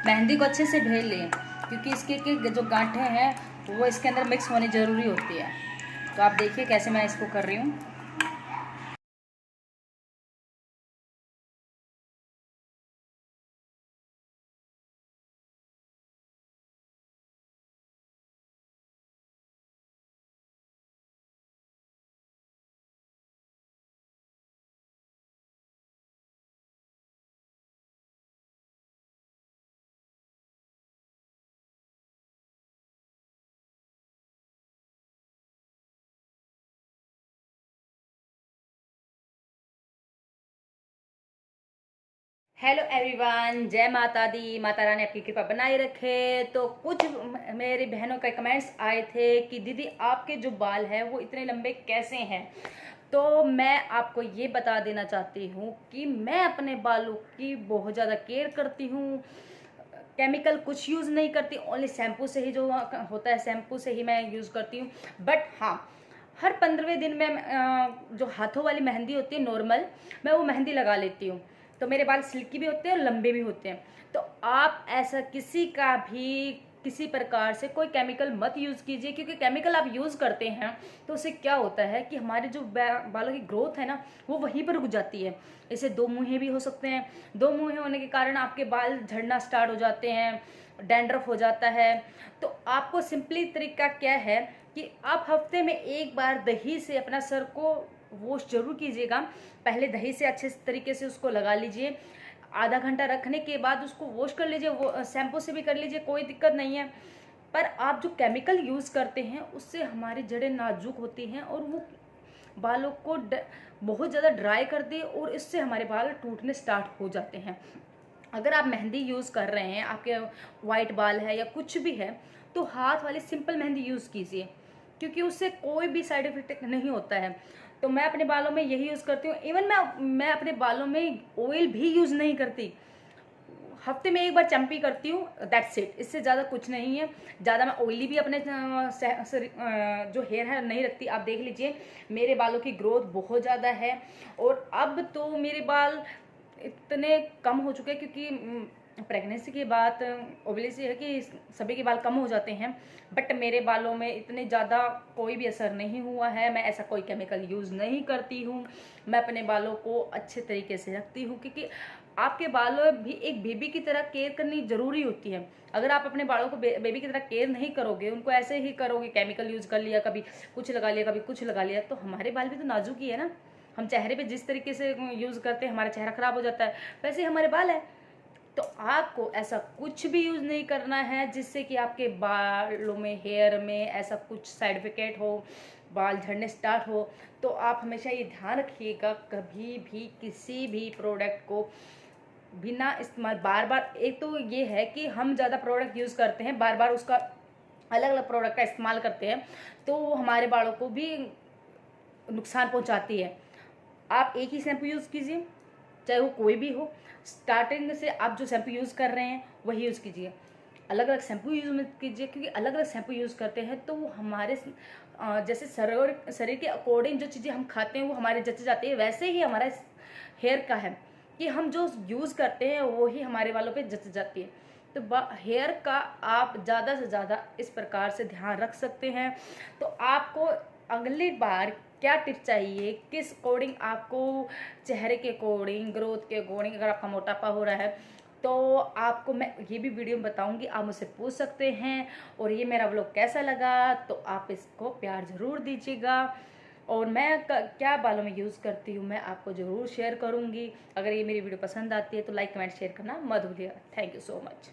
मेहंदी को अच्छे से भेल लें, क्योंकि इसके के जो गांठें हैं वो इसके अंदर मिक्स होनी ज़रूरी होती है। तो आप देखिए कैसे मैं इसको कर रही हूँ। हेलो एवरीवन, जय माता दी। माता रानी आपकी कृपा बनाए रखे। तो कुछ मेरी बहनों के कमेंट्स आए थे कि दीदी आपके जो बाल हैं वो इतने लंबे कैसे हैं। तो मैं आपको ये बता देना चाहती हूँ कि मैं अपने बालों की बहुत ज़्यादा केयर करती हूँ। केमिकल कुछ यूज़ नहीं करती, ओनली शैम्पू से ही जो होता है शैम्पू से ही मैं यूज़ करती हूँ। बट हाँ, हर 15वें दिन में जो हाथों वाली मेहंदी होती है नॉर्मल, मैं वो मेहंदी लगा लेती हूँ। तो मेरे बाल सिल्की भी होते हैं और लंबे भी होते हैं। तो आप ऐसा किसी का भी किसी प्रकार से कोई केमिकल मत यूज़ कीजिए, क्योंकि केमिकल आप यूज़ करते हैं तो उससे क्या होता है कि हमारे जो बालों की ग्रोथ है ना वो वहीं पर रुक जाती है। इसे दो मुँहे भी हो सकते हैं। दो मुँहे होने के कारण आपके बाल झड़ना स्टार्ट हो जाते हैं, डैंड्रफ हो जाता है। तो आपको सिंपली तरीका क्या है कि आप हफ्ते में एक बार दही से अपना सर को वॉश जरूर कीजिएगा। पहले दही से अच्छे तरीके से उसको लगा लीजिए। आधा घंटा रखने के बाद उसको वॉश कर लीजिए, वो शैम्पू से भी कर लीजिए, कोई दिक्कत नहीं है। पर आप जो केमिकल यूज़ करते हैं उससे हमारी जड़ें नाजुक होती हैं और वो बालों को बहुत ज़्यादा ड्राई कर दे और इससे हमारे बाल टूटने स्टार्ट हो जाते हैं। अगर आप मेहंदी यूज़ कर रहे हैं, आपके वाइट बाल है या कुछ भी है, तो हाथ वाली सिंपल मेहंदी यूज़ कीजिए, क्योंकि उससे कोई भी साइड इफेक्ट नहीं होता है। तो मैं अपने बालों में यही यूज़ करती हूँ। इवन मैं अपने बालों में ऑयल भी यूज़ नहीं करती। हफ्ते में एक बार चैम्पी करती हूँ, दैट्स इट। इससे ज़्यादा कुछ नहीं है। ज़्यादा मैं ऑयली भी अपने जो हेयर है नहीं रखती। आप देख लीजिए मेरे बालों की ग्रोथ बहुत ज़्यादा है और अब तो मेरे बाल इतने कम हो चुके हैं, क्योंकि प्रेगनेंसी के बाद ओबेसिटी है कि सभी के बाल कम हो जाते हैं। बट मेरे बालों में इतने ज़्यादा कोई भी असर नहीं हुआ है। मैं ऐसा कोई केमिकल यूज़ नहीं करती हूँ। मैं अपने बालों को अच्छे तरीके से रखती हूँ, क्योंकि आपके बालों भी एक बेबी की तरह केयर करनी ज़रूरी होती है। अगर आप अपने बालों को बेबी की तरह केयर नहीं करोगे, उनको ऐसे ही करोगे, केमिकल यूज़ कर लिया, कभी कुछ लगा लिया कभी कुछ लगा लिया, तो हमारे बाल भी तो नाजुक ही है ना। हम चेहरे पे जिस तरीके से यूज़ करते हैं हमारा चेहरा ख़राब हो जाता है, वैसे ही हमारे बाल है। तो आपको ऐसा कुछ भी यूज़ नहीं करना है जिससे कि आपके बालों में, हेयर में ऐसा कुछ साइड इफेक्ट हो, बाल झड़ने स्टार्ट हो। तो आप हमेशा ये ध्यान रखिएगा, कभी भी किसी भी प्रोडक्ट को बिना इस्तेमाल बार बार, एक तो ये है कि हम ज़्यादा प्रोडक्ट यूज़ करते हैं, बार बार उसका अलग अलग प्रोडक्ट का इस्तेमाल करते हैं, तो वो हमारे बालों को भी नुकसान पहुंचाती है। आप एक ही शैम्पू यूज़ कीजिए, चाहे वो कोई भी हो। स्टार्टिंग से आप जो शैम्पू यूज़ कर रहे हैं वही यूज़ कीजिए। अलग अलग शैम्पू यूज़ मत कीजिए, क्योंकि अलग अलग शैम्पू यूज़ करते हैं तो वो हमारे जैसे शरीर के अकॉर्डिंग जो चीज़ें हम खाते हैं वो हमारे जच जाती है, वैसे ही हमारा हेयर का है कि हम जो यूज़ करते हैं वो ही हमारे बालों पे जच जाती है। तो हेयर का आप ज़्यादा से ज़्यादा इस प्रकार से ध्यान रख सकते हैं। तो आपको अगली बार क्या टिप चाहिए, किस अकॉर्डिंग आपको, चेहरे के अकॉर्डिंग, ग्रोथ के अकॉर्डिंग, अगर आपका मोटापा हो रहा है तो आपको मैं ये भी वीडियो में बताऊंगी, आप मुझसे पूछ सकते हैं। और ये मेरा व्लॉग कैसा लगा तो आप इसको प्यार ज़रूर दीजिएगा। और मैं क्या बालों में यूज़ करती हूँ मैं आपको ज़रूर शेयर करूँगी। अगर ये मेरी वीडियो पसंद आती है तो लाइक कमेंट शेयर करना मत भूलिएगा। Thank you so much.